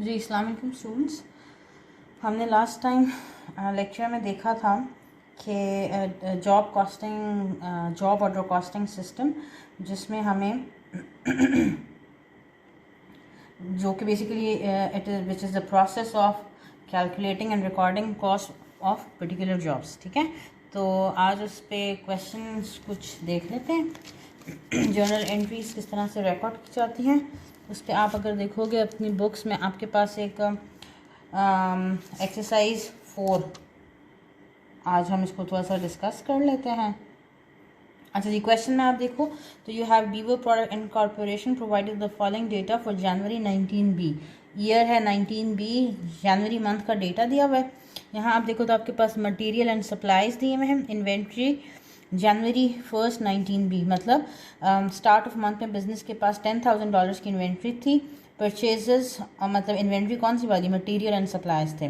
जी अस्सलाम वालेकुम स्टूडेंट्स। हमने लास्ट टाइम लेक्चर में देखा था कि जॉब ऑर्डर कॉस्टिंग सिस्टम, जिसमें हमें जो कि basically it is which is the process of calculating and recording cost of particular jobs. ठीक है, तो आज उस पर क्वेश्चंस कुछ देख लेते हैं। जर्नल एंट्रीज किस तरह से रिकॉर्ड की जाती हैं उस पर आप अगर देखोगे अपनी बुक्स में, आपके पास एक एक्सरसाइज 4, आज हम इसको थोड़ा सा डिस्कस कर लेते हैं। अच्छा जी, क्वेश्चन में आप देखो तो you have beaver product and corporation provided the following data for January 19B। Year है 19B, जनवरी मंथ का डेटा दिया हुआ है। यहाँ आप देखो तो आपके पास मटेरियल एंड सप्लाईज दिए हुए हैं। इन्वेंट्री जनवरी 1 19B, मतलब स्टार्ट ऑफ मंथ में बिजनेस के पास $10,000 की इन्वेंट्री थी। परचेजेस मतलब इन्वेंट्री कौन सी वाली, मटेरियल एंड सप्लाईज थे।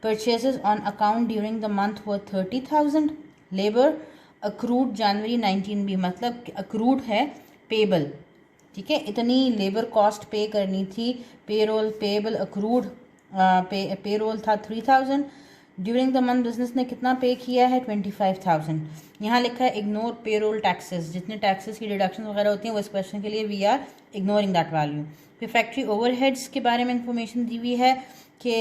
Purchases on account during the month were 30,000। Labour accrued January 19B, मतलब अक्रूड है पेबल। ठीक है, इतनी लेबर कॉस्ट पे करनी थी। पेरोल पेबल अक्रूड पेरोल था 3,000। ड्यूरिंग द मंथ बिजनेस ने कितना पे किया है 25,000। यहाँ लिखा है इग्नोर पेरोल टैक्सेस, जितने टैक्सेस की डिडक्शन वगैरह होती हैं वो इस क्वेश्चन के लिए we are ignoring that value. फिर फैक्ट्री ओवरहेड्स के बारे में इंफॉर्मेशन दी हुई है कि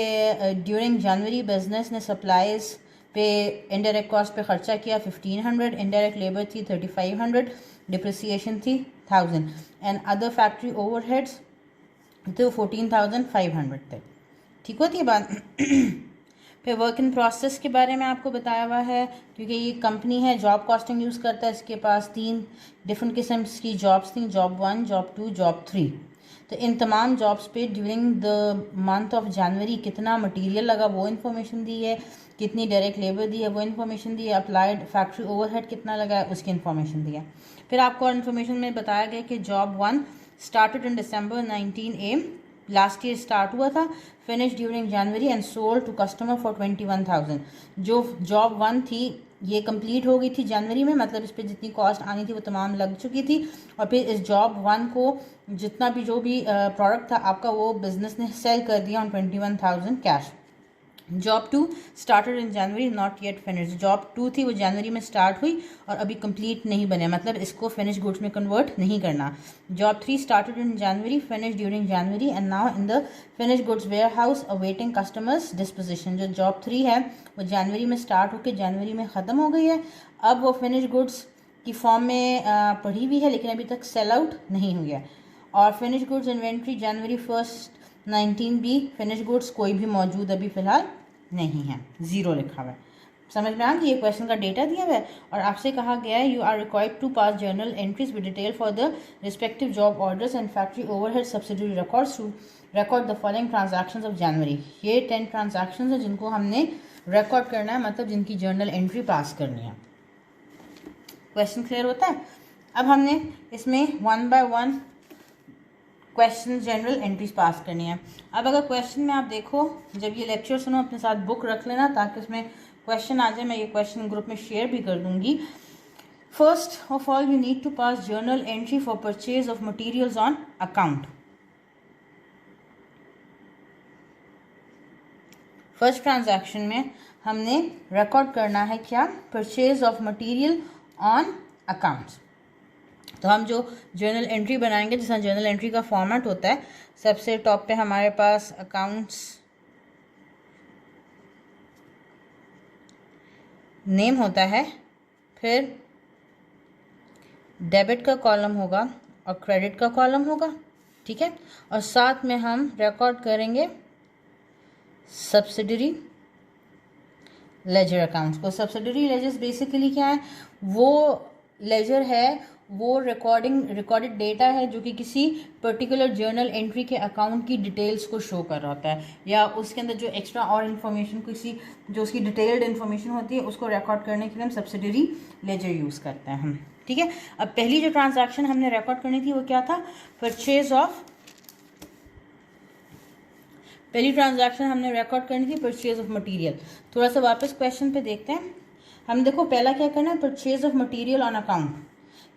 ड्यूरिंग जनवरी बिजनेस ने सप्लाईज पे इनडायरेक्ट कॉस्ट पे खर्चा किया 1,500, इनडायरेक्ट लेबर थी 3,500, डिप्रिसिएशन थी 1,000 एंड अदर फैक्ट्री ओवरहेड्स तो 14,500 थे। ठीक होती है बात। फिर वर्क इन प्रोसेस के बारे में आपको बताया हुआ है, क्योंकि ये कंपनी है जॉब कॉस्टिंग यूज़ करता है। इसके पास 3 डिफरेंट किस्म की जॉब्स थी, जॉब 1, जॉब 2, जॉब 3। तो इन तमाम जॉब्स पे ड्यूरिंग द मंथ ऑफ जनवरी कितना मटेरियल लगा वो इन्फॉर्मेशन दी है, कितनी डायरेक्ट लेबर दी है वो इन्फॉर्मेशन दी है, अप्लाइड फैक्ट्री ओवरहेड कितना लगा है उसकी इन्फॉर्मेशन दी है। फिर आपको इन्फॉर्मेशन में बताया गया कि job 1 started in December 19A, last year start हुआ था, finish during January and sold to customer for 21,000। जो जॉब 1 थी ये कंप्लीट हो गई थी जनवरी में, मतलब इस पर जितनी कॉस्ट आनी थी वो तमाम लग चुकी थी। और फिर इस जॉब 1 को जितना भी जो भी प्रोडक्ट था आपका वो बिजनेस ने सेल कर दिया on 21,000 cash. Job 2 started in January not yet finish. Job 2 थी वो जनवरी में स्टार्ट हुई और अभी कंप्लीट नहीं बने, मतलब इसको फिनिश गुड्स में कन्वर्ट नहीं करना। Job 3 started in January, finish during January and now in the finish goods warehouse awaiting customers disposition. जो जॉब 3 है वो जनवरी में स्टार्ट होकर जनवरी में ख़त्म हो गई है। अब वो फिनिश गुड्स की फॉर्म में पड़ी हुई है लेकिन अभी तक सेल आउट नहीं हुई है। और फिनिश गुड्स इन्वेंट्री जनवरी 1 19B, फिनिश गुड्स कोई भी मौजूद अभी फ़िलहाल नहीं है, 0 लिखा हुआ है। समझ में आ गई, ये क्वेश्चन का डेटा दिया हुआ है और आपसे कहा गया है you are required to pass journal entries with detail for the respective job orders and factory overhead subsidiary records to record the following transactions of January. ये 10 ट्रांजैक्शंस हैं जिनको हमने रिकॉर्ड करना है, मतलब जिनकी जर्नल एंट्री पास करनी है। क्वेश्चन क्लियर होता है। अब हमने इसमें 1 by 1 question general entries pass करनी है। अब अगर क्वेश्चन में आप देखो, जब ये लेक्चर सुनो अपने साथ बुक रख लेना ताकि उसमें क्वेश्चन आ जाए। मैं ये क्वेश्चन ग्रुप में शेयर भी कर दूंगी। First of all you need to pass journal entry for purchase of materials on account. First transaction में हमने रिकॉर्ड करना है क्या, purchase of material on accounts. तो हम जो जर्नल एंट्री बनाएंगे, जिसका जर्नल एंट्री का फॉर्मेट होता है, सबसे टॉप पे हमारे पास अकाउंट्स नेम होता है, फिर डेबिट का कॉलम होगा और क्रेडिट का कॉलम होगा। ठीक है, और साथ में हम रिकॉर्ड करेंगे सब्सिडरी लेजर अकाउंट्स को। सब्सिडरी लेजर्स बेसिकली क्या है, वो लेजर है, वो रिकॉर्डेड डेटा है जो कि किसी पर्टिकुलर जर्नल एंट्री के अकाउंट की डिटेल्स को शो कर रहा होता है, या उसके अंदर जो एक्स्ट्रा और इन्फॉर्मेशन किसी जो उसकी डिटेल्ड इन्फॉर्मेशन होती है उसको रिकॉर्ड करने के लिए हम सब्सिडरी लेजर यूज़ करते हैं हम। ठीक है, अब पहली जो ट्रांजैक्शन हमने रिकॉर्ड करनी थी वो क्या था, पहली ट्रांजैक्शन हमने रिकॉर्ड करनी थी परचेज ऑफ मटेरियल। थोड़ा सा वापस क्वेश्चन पे देखते हैं। हम देखो पहला क्या करना है, purchase of material on account.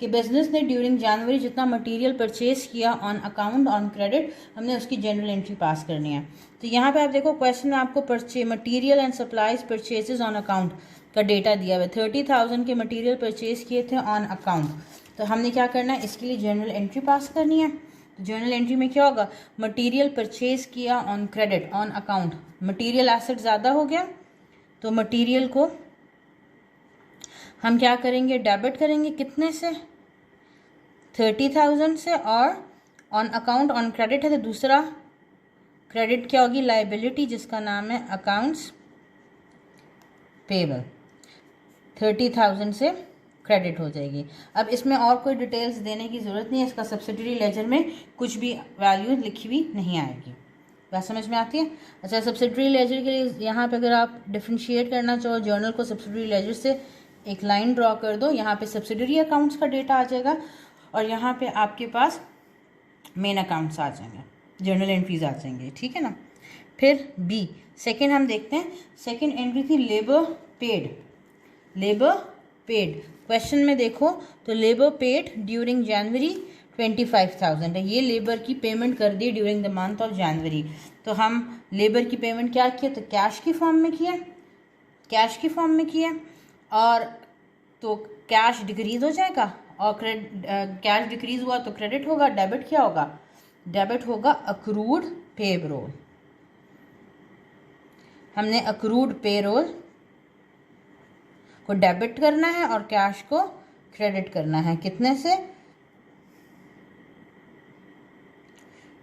कि बिजनेस ने ड्यूरिंग जनवरी जितना मटेरियल परचेज किया ऑन अकाउंट ऑन क्रेडिट, हमने उसकी जनरल एंट्री पास करनी है। तो यहाँ पे आप देखो क्वेश्चन में आपको material and supplies purchases on account का डेटा दिया हुआ है। 30,000 के मटेरियल परचेज किए थे ऑन अकाउंट, तो हमने क्या करना है, इसके लिए जनरल एंट्री पास करनी है। तो जनरल एंट्री में क्या होगा, मटेरियल परचेज किया on credit on account, material asset ज़्यादा हो गया तो मटेरियल को हम क्या करेंगे, डेबिट करेंगे, कितने से, 30,000 से, और ऑन अकाउंट ऑन क्रेडिट है तो दूसरा क्रेडिट क्या होगी, लाइबिलिटी जिसका नाम है अकाउंट्स पेबल, 30,000 से क्रेडिट हो जाएगी। अब इसमें और कोई डिटेल्स देने की ज़रूरत नहीं है, इसका सब्सिडरी लेजर में कुछ भी वैल्यू लिखी हुई नहीं आएगी। बात समझ में आती है? अच्छा, सब्सिडरी लेजर के लिए यहाँ पे अगर आप डिफ्रेंशिएट करना चाहो जर्नल को सब्सिडरी लेजर से, एक लाइन ड्रॉ कर दो, यहाँ पे सब्सिडरी अकाउंट्स का डेटा आ जाएगा और यहाँ पे आपके पास मेन अकाउंट्स आ जाएंगे, जर्नल एंट्रीज आ जाएंगे, ठीक है ना। फिर बी सेकेंड हम देखते हैं, सेकेंड एंट्री थी labour paid. Labour paid question में देखो तो लेबर पेड ड्यूरिंग जनवरी 25,000 है, ये लेबर की पेमेंट कर दी during the month of January. तो हम लेबर की पेमेंट क्या किया, तो कैश की फॉर्म में किया, कैश की फॉर्म में किया, और तो कैश डिक्रीज हो जाएगा और कैश डिक्रीज हुआ तो क्रेडिट होगा, डेबिट क्या होगा, डेबिट होगा अक्रूड पेरोल। हमने अक्रूड पेरोल को डेबिट करना है और कैश को क्रेडिट करना है, कितने से,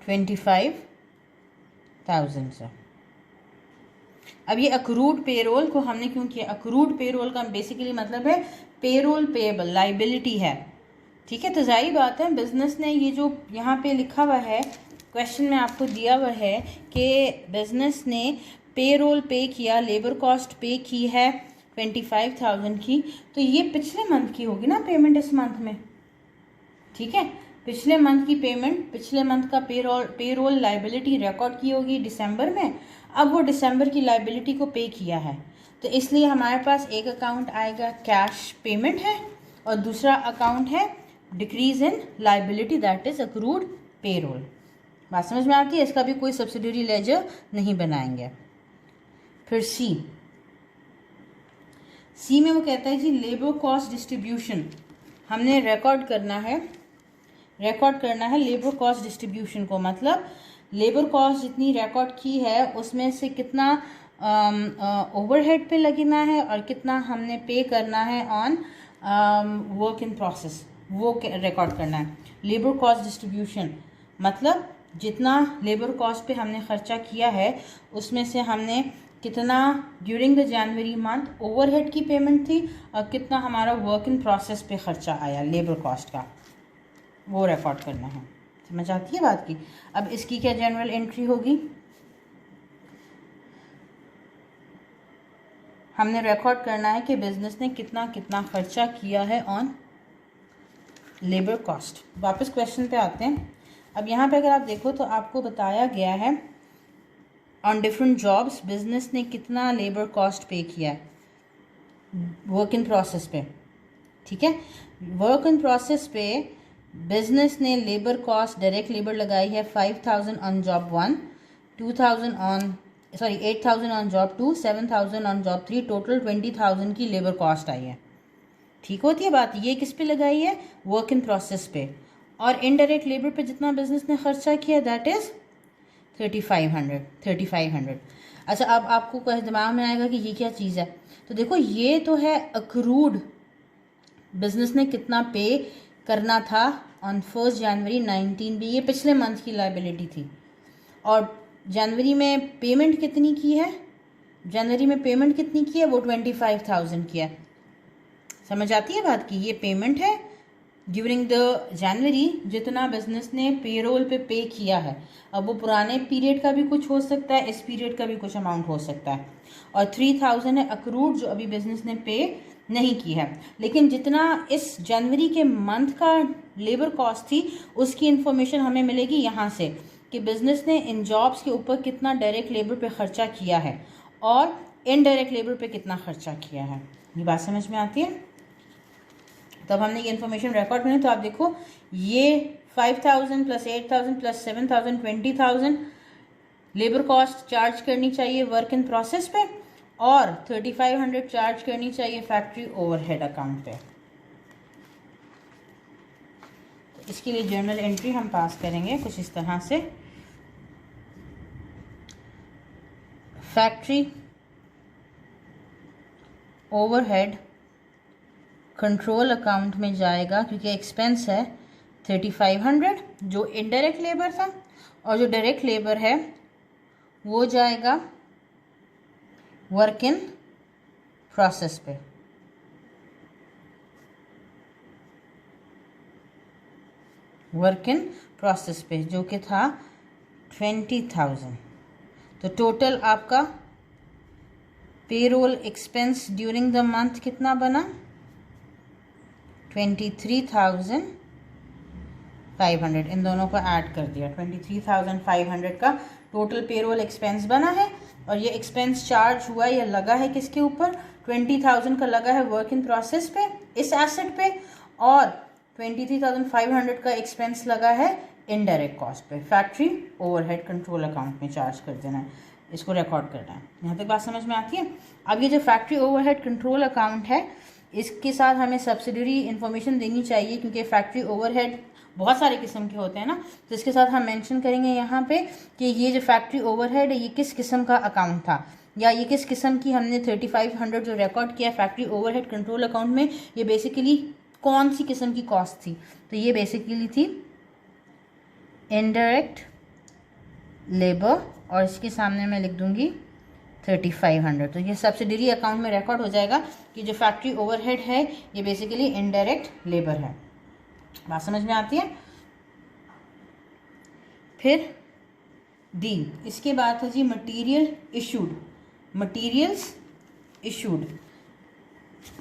25,000 से। अब ये अक्रूड पेरोल को हमने क्यों किया, अक्रूड पेरोल का बेसिकली मतलब है पेरोल पेएबल, लाइबिलिटी है, ठीक है। तो जाहिर बात है बिजनेस ने ये जो यहाँ पे लिखा हुआ है क्वेश्चन में आपको दिया हुआ है कि बिजनेस ने पेरोल पे किया, लेबर कॉस्ट पे की है 25,000 की, तो ये पिछले मंथ की होगी ना पेमेंट इस मंथ में, ठीक है। पिछले मंथ की पेमेंट, पिछले मंथ का पेरोल लाइबिलिटी रिकॉर्ड की होगी दिसंबर में, अब वो दिसंबर की लाइबिलिटी को पे किया है, तो इसलिए हमारे पास एक अकाउंट आएगा कैश पेमेंट है और दूसरा अकाउंट है decrease in liability, that is accrued payroll. बात समझ में आती है? इसका भी कोई सब्सिडरी लेजर नहीं बनाएंगे। फिर सी में वो कहता है जी लेबर कॉस्ट डिस्ट्रीब्यूशन, हमने रिकॉर्ड करना है लेबर कॉस्ट डिस्ट्रीब्यूशन को, मतलब लेबर कॉस्ट जितनी रिकॉर्ड की है उसमें से कितना ओवरहेड पे लगना है और कितना हमने पे करना है ऑन वर्क इन प्रोसेस, वो रिकॉर्ड करना है। लेबर कॉस्ट डिस्ट्रीब्यूशन मतलब जितना लेबर कॉस्ट पे हमने खर्चा किया है उसमें से हमने कितना during the January month overhead की पेमेंट थी और कितना हमारा वर्क इन प्रोसेस पे खर्चा आया लेबर कॉस्ट का, वो रिकॉर्ड करना है। समझ आती है बात की? अब इसकी क्या जनरल एंट्री होगी, हमने रिकॉर्ड करना है कि बिजनेस ने कितना कितना खर्चा किया है ऑन लेबर कॉस्ट। वापस क्वेश्चन पे आते हैं। अब यहाँ पे अगर आप देखो तो आपको बताया गया है ऑन डिफरेंट जॉब्स बिजनेस ने कितना लेबर कॉस्ट पे किया है वर्क इन प्रोसेस पे, ठीक है। वर्क इन प्रोसेस पे बिजनेस ने लेबर कॉस्ट डायरेक्ट लेबर लगाई है 5,000 on job 1, 8,000 on job 2, 7,000 on job 3, total 20,000 की लेबर कॉस्ट आई है। ठीक होती है बात? ये किस पे लगाई है, वर्क इन प्रोसेस पे। और इनडायरेक्ट लेबर पे जितना बिजनेस ने खर्चा किया दैट इज 3,500। अच्छा, अब आपको कुछ दिमाग में आएगा कि ये क्या चीज़ है, तो देखो ये तो है अक्रूड, बिजनेस ने कितना पे करना था ऑन 1 जनवरी 19 भी, ये पिछले मंथ की लाइबिलिटी थी। और जनवरी में पेमेंट कितनी की है, जनवरी में पेमेंट कितनी की है, वो 25,000 की है। समझ आती है बात की? ये पेमेंट है ड्यूरिंग द जनवरी जितना बिजनेस ने पेरोल पे किया है। अब वो पुराने पीरियड का भी कुछ हो सकता है, इस पीरियड का भी कुछ अमाउंट हो सकता है। और 3,000 है अक्रूड जो अभी बिजनेस ने पे नहीं की है, लेकिन जितना इस जनवरी के मंथ का लेबर कॉस्ट थी उसकी इंफॉर्मेशन हमें मिलेगी यहाँ से कि बिजनेस ने इन जॉब्स के ऊपर कितना डायरेक्ट लेबर पे खर्चा किया है और इनडायरेक्ट लेबर पे कितना खर्चा किया है। ये बात समझ में आती है? तब हमने ये इन्फॉर्मेशन रिकॉर्ड करनी। तो आप देखो ये 5000 plus 8000 plus 7000 20,000 labour cost charge करनी चाहिए वर्क इन प्रोसेस पे, और 3500 चार्ज करनी चाहिए फैक्ट्री ओवरहेड अकाउंट पे। तो इसके लिए जर्नल एंट्री हम पास करेंगे कुछ इस तरह से, फैक्ट्री ओवरहेड कंट्रोल अकाउंट में जाएगा, क्योंकि एक्सपेंस है 3500 जो इनडायरेक्ट लेबर था, और जो डायरेक्ट लेबर है वो जाएगा वर्क इन प्रोसेस पे। वर्क इन प्रोसेस पे जो कि था 20,000। तो टोटल आपका payroll expense during the month कितना बना, 23,500। इन दोनों को ऐड कर दिया, 23,500 का टोटल पेरोल एक्सपेंस बना है। और ये एक्सपेंस चार्ज हुआ या लगा है किसके ऊपर, 20,000 का लगा है वर्क इन प्रोसेस पे इस एसेट पे, और 23,500 का एक्सपेंस लगा है इनडायरेक्ट कॉस्ट पे। फैक्ट्री ओवरहेड कंट्रोल अकाउंट में चार्ज कर देना है, इसको रिकॉर्ड करना है। यहाँ तक बात समझ में आती है। अब ये जो फैक्ट्री ओवरहेड कंट्रोल अकाउंट है, इसके साथ हमें सब्सिडरी इन्फॉर्मेशन देनी चाहिए, क्योंकि फैक्ट्री ओवरहेड बहुत सारे किस्म के होते हैं ना। तो इसके साथ हम मेंशन करेंगे यहाँ पे कि ये जो फैक्ट्री ओवरहेड है ये किस किस्म का अकाउंट था, या ये किस किस्म की हमने 3500 जो रिकॉर्ड किया फैक्ट्री ओवरहेड कंट्रोल अकाउंट में, ये बेसिकली कौन सी किस्म की कॉस्ट थी। तो ये बेसिकली थी इनडायरेक्ट लेबर, और इसके सामने मैं लिख दूंगी 3500। तो ये सब्सिडरी अकाउंट में रिकॉर्ड हो जाएगा कि जो फैक्ट्री ओवरहेड है ये बेसिकली इनडायरेक्ट लेबर है। बात समझ में आती है। फिर डी, इसके बाद है जी मटेरियल इशूड, मटेरियल्स इशूड।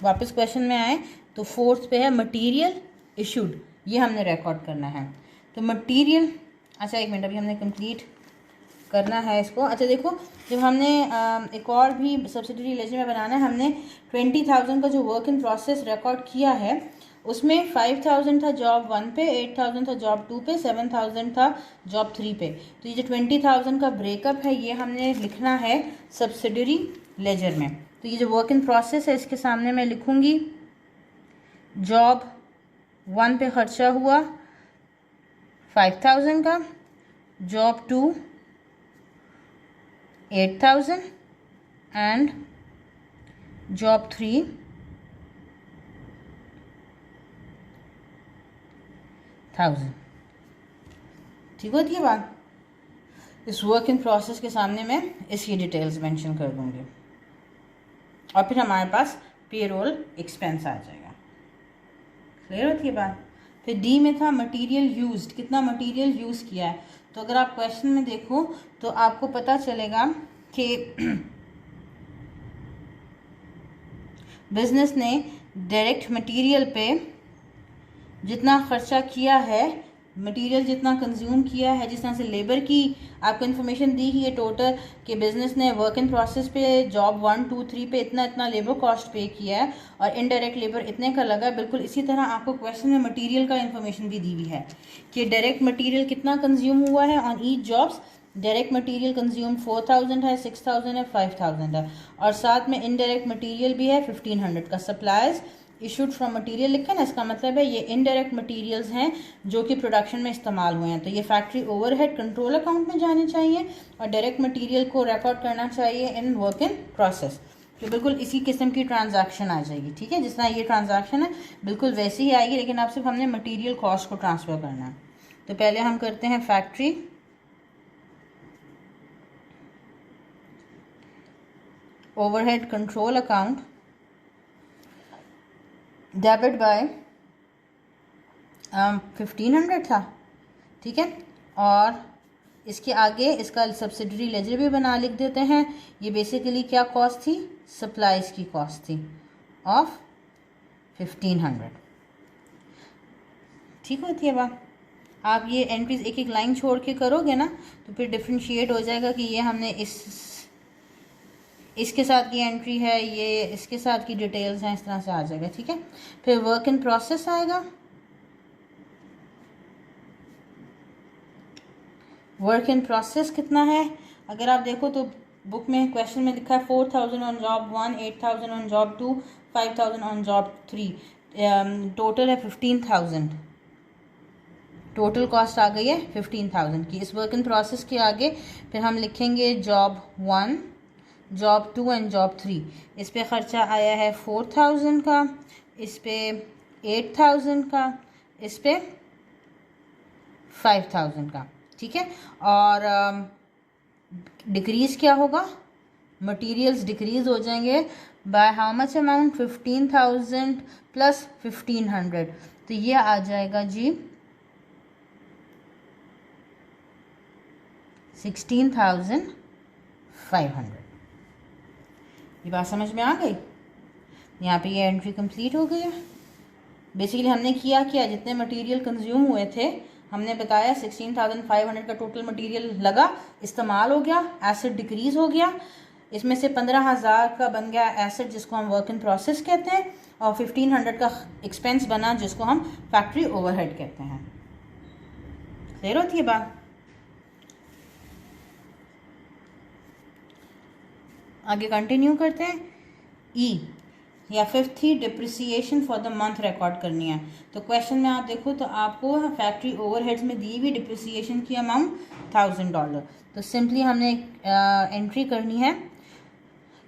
वापस क्वेश्चन में आए तो फोर्थ पे है मटेरियल इशूड, ये हमने रिकॉर्ड करना है। तो मटेरियल, अच्छा एक मिनट, अभी हमने कंप्लीट करना है इसको। अच्छा देखो, जब हमने एक और भी सब्सिडरी लेजर में बनाना है, हमने 20,000 का जो वर्क इन प्रोसेस रिकॉर्ड किया है उसमें 5,000 था जॉब 1 पे, 8,000 था जॉब 2 पे, 7,000 था जॉब 3 पे। तो ये जो 20,000 का ब्रेकअप है ये हमने लिखना है सब्सिडरी लेजर में। तो ये जो वर्क इन प्रोसेस है इसके सामने मैं लिखूंगी जॉब 1 पे खर्चा हुआ 5,000 का, जॉब 2 8,000 एंड जॉब 3 1000। ठीक होती है बात। इस वर्क इन प्रोसेस के सामने मैं इसकी डिटेल्स मेंशन कर दूंगी, और फिर हमारे पास पेरोल एक्सपेंस आ जाएगा। क्लियर होती है बात। फिर डी में था मटेरियल यूज्ड, कितना मटेरियल यूज़ किया है। तो अगर आप क्वेश्चन में देखो तो आपको पता चलेगा कि बिजनेस ने डायरेक्ट मटेरियल पे जितना खर्चा किया है, मटेरियल जितना कंज्यूम किया है, जिस तरह से लेबर की आपको इन्फॉर्मेशन दी है टोटल कि बिज़नेस ने वर्क इन प्रोसेस पे जॉब 1 2 3 पे इतना इतना लेबर कॉस्ट पे किया है, और इनडायरेक्ट लेबर इतने का लगा है। बिल्कुल इसी तरह आपको क्वेश्चन में मटेरियल का इन्फॉर्मेशन भी दी हुई है कि डायरेक्ट मटेरियल कितना कंज्यूम हुआ है on each jobs. Direct material consume 4,000 है, 6,000 है, 5,000 है, और साथ में इनडायरेक्ट मटेरियल भी है 1,500 का। सप्लाइज इशूड फ्रॉम मटेरियल लिखा है ना, इसका मतलब है ये इनडायरेक्ट मटेरियल्स हैं जो कि प्रोडक्शन में इस्तेमाल हुए हैं। तो ये फैक्ट्री ओवरहेड कंट्रोल अकाउंट में जाने चाहिए, और डायरेक्ट मटेरियल को रिकॉर्ड करना चाहिए इन वर्क इन प्रोसेस। तो बिल्कुल इसी किस्म की ट्रांजैक्शन आ जाएगी। ठीक है, जिस तरह ये ट्रांजैक्शन है बिल्कुल वैसी ही आएगी, लेकिन आप सिर्फ हमने मटीरियल कॉस्ट को ट्रांसफ़र करना है। तो पहले हम करते हैं factory overhead control account debit bye 1,500 था। ठीक है, और इसके आगे इसका सब्सिडरी लेजर भी बना लिख देते हैं। ये बेसिकली क्या कॉस्ट थी, सप्लाईज की कॉस्ट थी ऑफ 1,500। ठीक होती है बात। आप ये एंट्रीज एक एक लाइन छोड़ के करोगे ना तो फिर डिफ्रेंशिएट हो जाएगा कि ये हमने इसके साथ की एंट्री है, ये इसके साथ की डिटेल्स हैं, इस तरह से आ जाएगा। ठीक है, फिर वर्क इन प्रोसेस आएगा। वर्क इन प्रोसेस कितना है, अगर आप देखो तो बुक में क्वेश्चन में लिखा है 4000 on job 1, 8000 on job 2, 5000 on job 3, total है 15000। टोटल कॉस्ट आ गई है 15000 की। इस वर्क इन प्रोसेस के आगे फिर हम लिखेंगे जॉब 1, जॉब 2 एंड जॉब 3। इस पे ख़र्चा आया है 4000 का, इस पे 8000 का, इस पे 5000 का। ठीक है, और डिक्रीज़ क्या होगा, मटेरियल्स डिक्रीज़ हो जाएंगे by how much amount, 15000 plus 1500, तो ये आ जाएगा जी 16500। ये बात समझ में आ गई। यहाँ पे ये एंट्री कंप्लीट हो गई है। बेसिकली हमने किया क्या, जितने मटेरियल कंज्यूम हुए थे हमने बताया 16500 का टोटल मटेरियल लगा, इस्तेमाल हो गया, एसेट डिक्रीज़ हो गया। इसमें से 15000 का बन गया एसेट जिसको हम वर्क इन प्रोसेस कहते हैं, और 1500 का एक्सपेंस बना जिसको हम फैक्ट्री ओवरहेड कहते हैं। क्लियर होती है बात। आगे कंटिन्यू करते हैं। ई या फिफ्थ थी depreciation for the month record करनी है। तो क्वेश्चन में आप देखो तो आपको फैक्ट्री ओवरहेड्स में दी हुई डिप्रिसिएशन की अमाउंट $1000। तो सिंपली हमने एंट्री करनी है,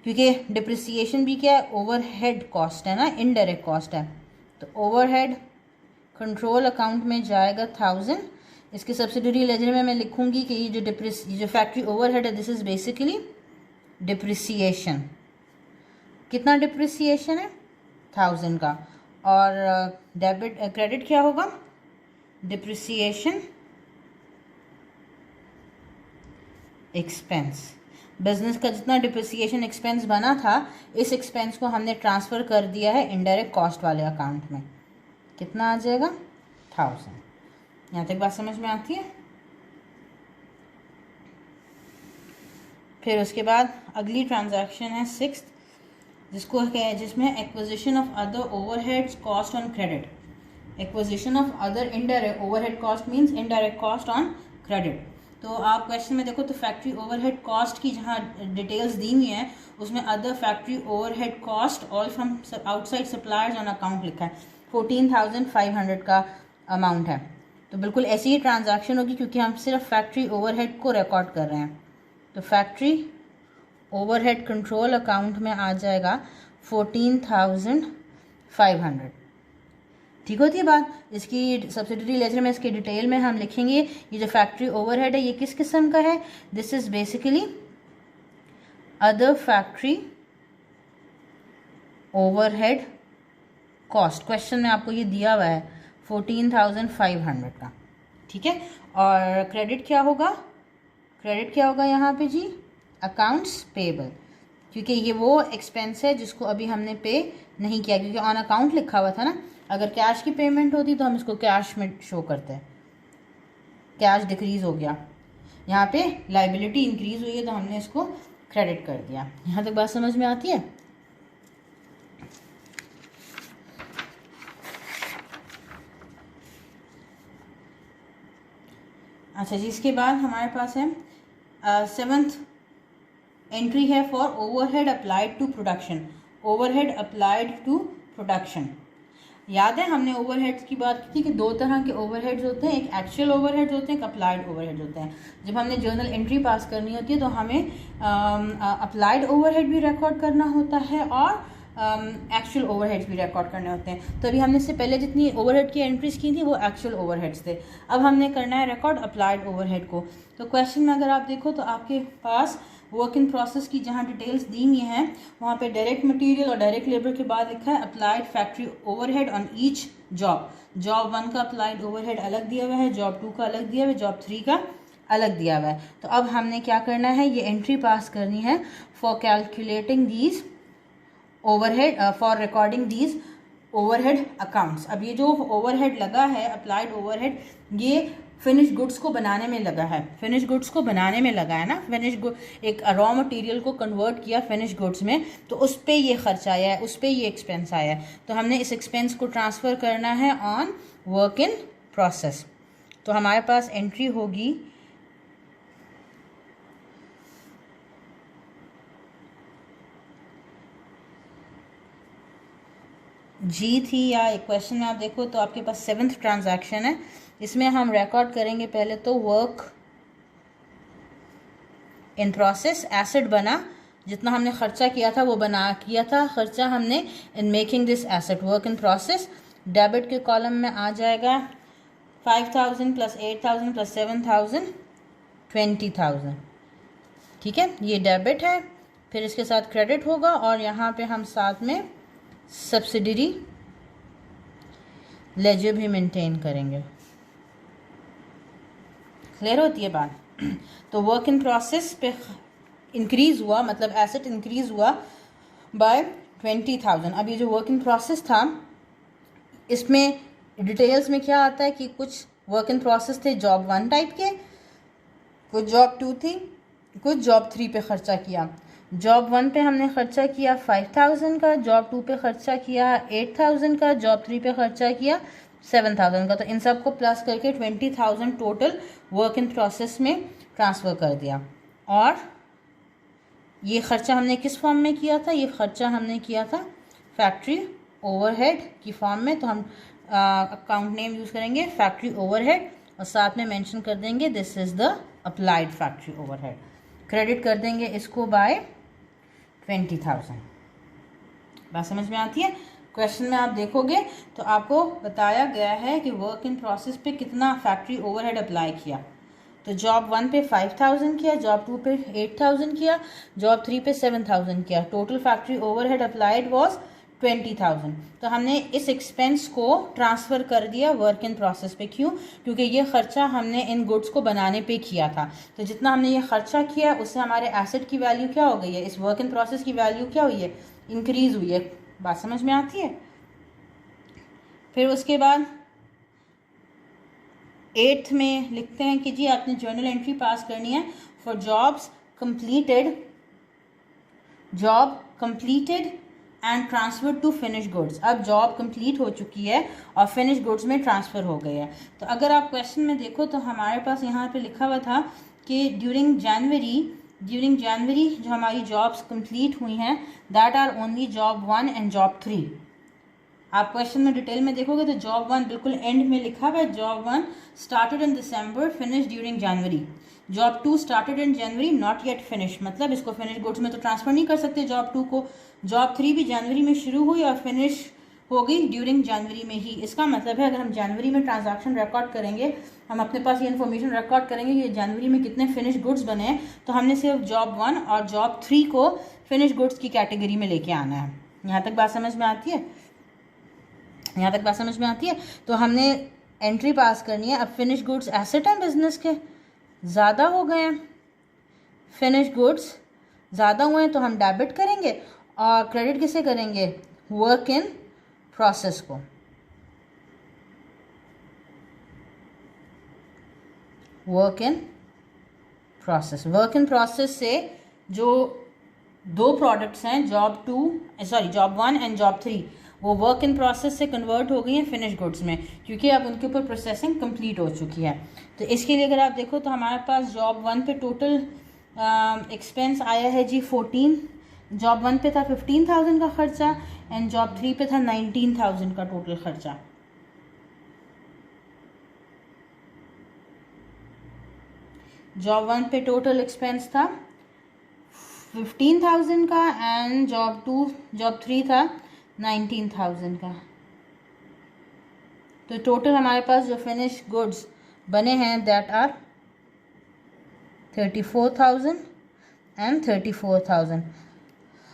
क्योंकि डिप्रिसिएशन भी क्या है, ओवरहेड कॉस्ट है ना, इनडायरेक्ट कॉस्ट है। तो ओवरहेड कंट्रोल अकाउंट में जाएगा 1000। इसके सब्सिडरी लेजर में मैं लिखूंगी कि ये जो फैक्ट्री ओवरहेड है दिस इज़ बेसिकली डिप्रिसिएशन। कितना डिप्रिसिएशन है, 1000 का। और डेबिट क्रेडिट क्या होगा, डिप्रिसिएशन एक्सपेंस। बिजनेस का जितना डिप्रिसिएशन एक्सपेंस बना था इस एक्सपेंस को हमने ट्रांसफ़र कर दिया है इनडायरेक्ट कॉस्ट वाले अकाउंट में। कितना आ जाएगा, 1000। यहाँ तक बात समझ में आती है। फिर उसके बाद अगली ट्रांजैक्शन है 6th, जिसमें acquisition of other overheads cost on credit. Acquisition of other indirect overhead cost means indirect cost on credit. तो आप क्वेश्चन में देखो तो फैक्ट्री ओवरहेड कॉस्ट की जहाँ डिटेल्स दी हुई हैं उसमें other factory overhead cost all from outside suppliers on account लिखा है। 14500 का अमाउंट है। तो बिल्कुल ऐसी ही ट्रांजैक्शन होगी क्योंकि हम सिर्फ फैक्ट्री ओवरहेड को रिकॉर्ड कर रहे हैं। तो फैक्ट्री ओवरहेड कंट्रोल अकाउंट में आ जाएगा 14500। ठीक होती है बात। इसकी सब्सिडरी लेजर में इसकी डिटेल में हम लिखेंगे ये जो फैक्ट्री ओवरहेड है ये किस किस्म का है, this is basically other factory overhead cost. Question में आपको ये दिया हुआ है 14500 का। ठीक है, और क्रेडिट क्या होगा, क्रेडिट क्या होगा यहाँ पे जी, अकाउंट्स पेबल, क्योंकि ये वो एक्सपेंस है जिसको अभी हमने पे नहीं किया क्योंकि ऑन अकाउंट लिखा हुआ था ना। अगर कैश की पेमेंट होती तो हम इसको कैश में शो करते हैं। कैश डिक्रीज़ हो गया, यहाँ पे लाइबिलिटी इंक्रीज़ हुई है तो हमने इसको क्रेडिट कर दिया। यहाँ तक बात समझ में आती है। अच्छा जी, इसके बाद हमारे पास है 7th एंट्री है for overhead applied to production. Overhead applied to production, याद है हमने ओवरहेड्स की बात की थी कि दो तरह के ओवरहेड्स होते हैं, एक एक्चुअल ओवरहेड्स होते हैं, एक अप्लाइड ओवरहेड होते हैं। जब हमने जर्नल एंट्री पास करनी होती है तो हमें अप्लाइड ओवरहेड भी रिकॉर्ड करना होता है और एक्चुअल ओवरहेड्स भी रिकॉर्ड करने होते हैं। तो अभी हमने इससे पहले जितनी ओवरहेड की एंट्रीज की थी वो एक्चुअल ओवरहेड्स थे। अब हमने करना है रिकॉर्ड अप्लाइड ओवरहेड को। तो क्वेश्चन में अगर आप देखो तो आपके पास वर्क इन प्रोसेस की जहाँ डिटेल्स दी हुई हैं वहाँ पे डायरेक्ट मटेरियल और डायरेक्ट लेबर के बाद लिखा है applied factory overhead on each job. Job 1 का अप्लाइड ओवरहेड अलग दिया हुआ है, जॉब 2 का अलग दिया हुआ है, जॉब 3 का अलग दिया हुआ है। तो अब हमने क्या करना है, ये एंट्री पास करनी है for calculating these overhead, for recording these overhead accounts. अब ये जो ओवरहेड लगा है अप्लाइड ओवरहेड, ये फिनिश गुड्स को बनाने में लगा है, फिनिश गुड्स को बनाने में लगा है ना, एक रॉ मटेरियल को कन्वर्ट किया फिनिश गुड्स में, तो उस पर ये खर्चा आया है, उस पर ये एक्सपेंस आया है, तो हमने इस एक्सपेंस को ट्रांसफ़र करना है ऑन वर्क इन प्रोसेस। तो हमारे पास एंट्री होगी जी थी, या एक क्वेश्चन में आप देखो तो आपके पास 7th ट्रांजैक्शन है, इसमें हम रिकॉर्ड करेंगे पहले तो वर्क इन प्रोसेस, एसेट बना, जितना हमने खर्चा किया था वो किया था खर्चा हमने in making this asset, work in process. Debit के कॉलम में आ जाएगा 5,000 प्लस 8,000 प्लस 7,000 20,000, ठीक है, ये डेबिट है। फिर इसके साथ क्रेडिट होगा और यहाँ पे हम साथ में सब्सिडरी लेजर भी मेंटेन करेंगे। क्लियर होती है बात? तो वर्क इन प्रोसेस पे इंक्रीज़ हुआ, मतलब एसेट इंक्रीज़ हुआ बाय 20,000। अब ये जो वर्क इन प्रोसेस था, इसमें डिटेल्स में क्या आता है कि कुछ वर्क इन प्रोसेस थे जॉब 1 टाइप के, कुछ जॉब 2 थी, कुछ जॉब 3 पे ख़र्चा किया। जॉब 1 पे हमने ख़र्चा किया 5,000 का, जॉब 2 पे ख़र्चा किया 8,000 का, जॉब 3 पे ख़र्चा किया 7,000 का। तो इन सब को प्लस करके 20,000 टोटल वर्क इन प्रोसेस में ट्रांसफ़र कर दिया। और ये ख़र्चा हमने किस फॉर्म में किया था? ये ख़र्चा हमने किया था फैक्ट्री ओवरहेड की फॉर्म में। तो हम अकाउंट नेम यूज़ करेंगे फैक्ट्री ओवरहेड और साथ में मेंशन कर देंगे this is the applied factory overhead. Credit कर देंगे इसको बाय 20,000। बात समझ में आती है? क्वेश्चन में आप देखोगे तो आपको बताया गया है कि वर्क इन प्रोसेस पे कितना फैक्ट्री ओवरहेड अप्लाई किया। तो जॉब 1 पे 5,000 किया, जॉब 2 पे 8,000 किया, जॉब 3 पे 7,000 किया। Total factory overhead applied was 20,000। तो हमने इस एक्सपेंस को ट्रांसफ़र कर दिया वर्क इन प्रोसेस पे। क्यों? क्योंकि ये ख़र्चा हमने इन गुड्स को बनाने पे किया था। तो जितना हमने ये ख़र्चा किया उससे हमारे एसेट की वैल्यू क्या हो गई है, इस वर्क इन प्रोसेस की वैल्यू क्या हुई है, इंक्रीज़ हुई है। बात समझ में आती है? फिर उसके बाद 8th में लिखते हैं कि जी आपने जर्नल एंट्री पास करनी है for job completed and transfer to finish goods. अब जॉब कंप्लीट हो चुकी है और फिनिश गुड्स में ट्रांसफ़र हो गई है। तो अगर आप क्वेश्चन में देखो तो हमारे पास यहाँ पे लिखा हुआ था कि ड्यूरिंग जनवरी जो हमारी जॉब्स कंप्लीट हुई हैं that are only job 1 and job 3। आप क्वेश्चन में डिटेल में देखोगे तो जॉब 1 बिल्कुल एंड में लिखा हुआ है, job 1 started in December finish during January. Job 2 started in January not yet finish, मतलब इसको फिनिश गुड्स में तो ट्रांसफ़र नहीं कर सकते जॉब 2 को। जॉब 3 भी जनवरी में शुरू हुई और फिनिश हो गई ड्यूरिंग जनवरी में ही। इसका मतलब है अगर हम जनवरी में ट्रांजैक्शन रिकॉर्ड करेंगे, हम अपने पास ये इन्फॉर्मेशन रिकॉर्ड करेंगे कि जनवरी में कितने फिनिश गुड्स बने हैं, तो हमने सिर्फ जॉब 1 और जॉब 3 को फिनिश गुड्स की कैटेगरी में लेके आना है। यहाँ तक बात समझ में आती है? यहाँ तक बात समझ में आती है? तो हमने एंट्री पास करनी है। अब फिनिश गुड्स एसेट हैं बिजनेस के, ज़्यादा हो गए हैं, फिनिश गुड्स ज़्यादा हुए हैं तो हम डेबिट करेंगे और क्रेडिट किसे करेंगे? वर्क इन प्रोसेस को। वर्क इन प्रोसेस से जो 2 प्रोडक्ट्स हैं जॉब 1 एंड जॉब 3 वो वर्क इन प्रोसेस से कन्वर्ट हो गई हैं फिनिश गुड्स में, क्योंकि अब उनके ऊपर प्रोसेसिंग कंप्लीट हो चुकी है। तो इसके लिए अगर आप देखो तो हमारे पास जॉब 1 पे टोटल एक्सपेंस आया है जी 14। जॉब 1 पे था 15,000 का खर्चा एंड जॉब 3 पे था 19,000 का टोटल खर्चा। जॉब 1 पे टोटल एक्सपेंस था 15,000 का एंड जॉब 3 था 19,000 का। तो टोटल हमारे पास जो फिनिश गुड्स बने हैं दैट आर 34,000 एंड 34,000।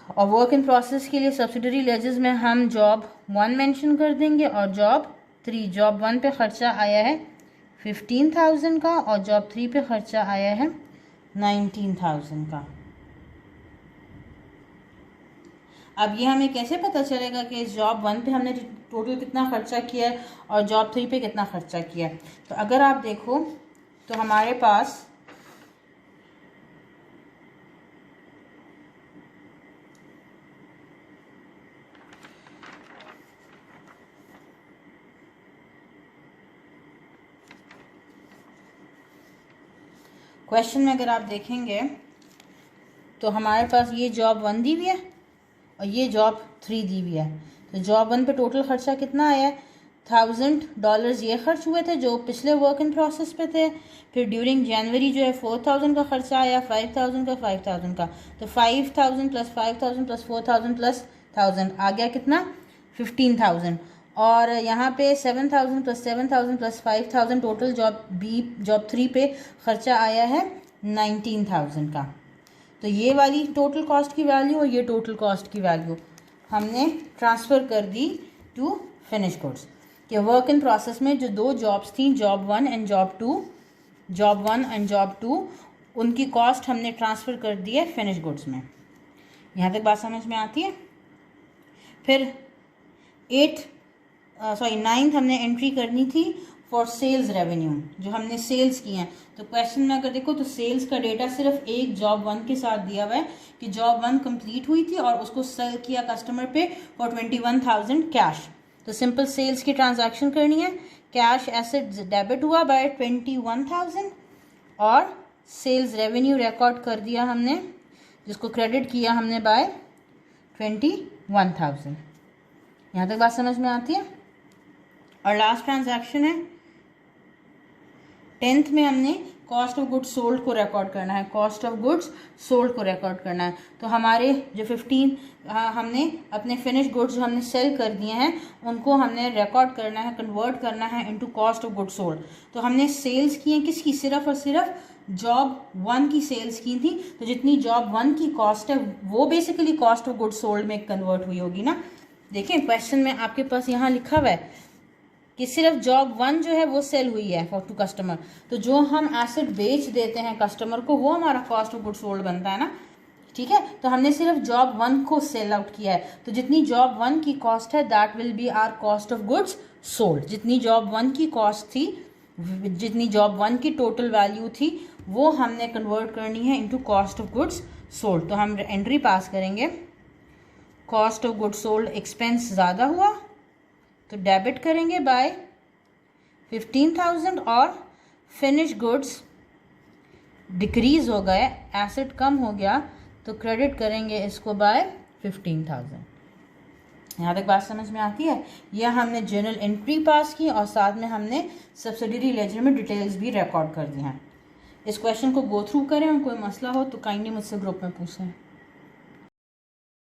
और वर्क इन प्रोसेस के लिए सब्सिडरी लेजेस में हम जॉब 1 मेंशन कर देंगे और जॉब 3। जॉब 1 पे ख़र्चा आया है 15,000 का और जॉब 3 पे ख़र्चा आया है 19,000 का। अब ये हमें कैसे पता चलेगा कि जॉब 1 पे हमने टोटल कितना खर्चा किया है और जॉब 3 पे कितना खर्चा किया है। तो अगर आप देखो तो हमारे पास क्वेश्चन में अगर आप देखेंगे तो हमारे पास ये जॉब 1 दी हुई है और ये जॉब 3 दी हुई है। तो जॉब 1 पे टोटल खर्चा कितना आया है, $1000 ये खर्च हुए थे जो पिछले वर्क इन प्रोसेस पे थे। फिर ड्यूरिंग जनवरी जो है 4000 का खर्चा आया, 5000 का, 5000 का। तो 5000 प्लस 5000 प्लस 4000 प्लस 1000 आ गया कितना, 15000। और यहाँ पे 7000 प्लस 7000 प्लस 5000 टोटल जॉब 3 पे खर्चा आया है 19000 का। तो ये वाली टोटल कॉस्ट की वैल्यू और ये टोटल कॉस्ट की वैल्यू हमने ट्रांसफ़र कर दी टू फिनिश गुड्स। कि वर्क इन प्रोसेस में जो 2 जॉब्स थी, जॉब 1 एंड जॉब 2, उनकी कॉस्ट हमने ट्रांसफ़र कर दी है फिनिश गुड्स में। यहाँ तक बात समझ में आती है। फिर 9th हमने एंट्री करनी थी फॉर सेल्स रेवेन्यू, जो हमने सेल्स की हैं। तो क्वेश्चन में अगर देखो तो सेल्स का डेटा सिर्फ एक जॉब 1 के साथ दिया हुआ है कि जॉब 1 कंप्लीट हुई थी और उसको सेल किया कस्टमर पे फॉर 21,000 कैश। तो सिंपल सेल्स की ट्रांजैक्शन करनी है, कैश एसेट डेबिट हुआ बाय 21,000 और सेल्स रेवेन्यू रिकॉर्ड कर दिया हमने, जिसको क्रेडिट किया हमने बाय 21,000। यहाँ तक बात समझ में आती है। और लास्ट ट्रांजैक्शन है 10th में हमने कॉस्ट ऑफ गुड्स सोल्ड को रिकॉर्ड करना है, कॉस्ट ऑफ गुड्स सोल्ड को रिकॉर्ड करना है। तो हमारे जो 15 हमने अपने फिनिश गुड्स जो हमने सेल कर दिए हैं उनको हमने रिकॉर्ड करना है, कन्वर्ट करना है into cost of goods sold. तो हमने सेल्स की हैं किसकी, सिर्फ और सिर्फ जॉब 1 की सेल्स की थी। तो जितनी जॉब 1 की कॉस्ट है वो basically cost of goods sold में कन्वर्ट हुई होगी ना। देखें क्वेश्चन में आपके पास यहाँ लिखा हुआ है कि सिर्फ जॉब 1 जो है वो सेल हुई है फॉर टू कस्टमर। तो जो हम एसेट बेच देते हैं कस्टमर को वो हमारा कॉस्ट ऑफ गुड्स सोल्ड बनता है ना, ठीक है। तो हमने सिर्फ जॉब 1 को सेल आउट किया है। तो जितनी जॉब 1 की कॉस्ट है that will be our cost of goods sold. जितनी जॉब 1 की कॉस्ट थी, जितनी जॉब 1 की टोटल वैल्यू थी वो हमने कन्वर्ट करनी है into cost of goods sold. तो हम एंट्री पास करेंगे, cost of goods sold expense ज़्यादा हुआ तो डेबिट करेंगे बाय 15,000 और फिनिश गुड्स डिक्रीज हो गए, एसेट कम हो गया तो क्रेडिट करेंगे इसको बाय 15,000। यहाँ तक बात समझ में आती है। यह हमने जर्नल एंट्री पास की और साथ में हमने सब्सिडियरी लेजर में डिटेल्स भी रिकॉर्ड कर दी हैं। इस क्वेश्चन को गो थ्रू करें और कोई मसला हो तो काइंडली मुझसे ग्रुप में पूछें।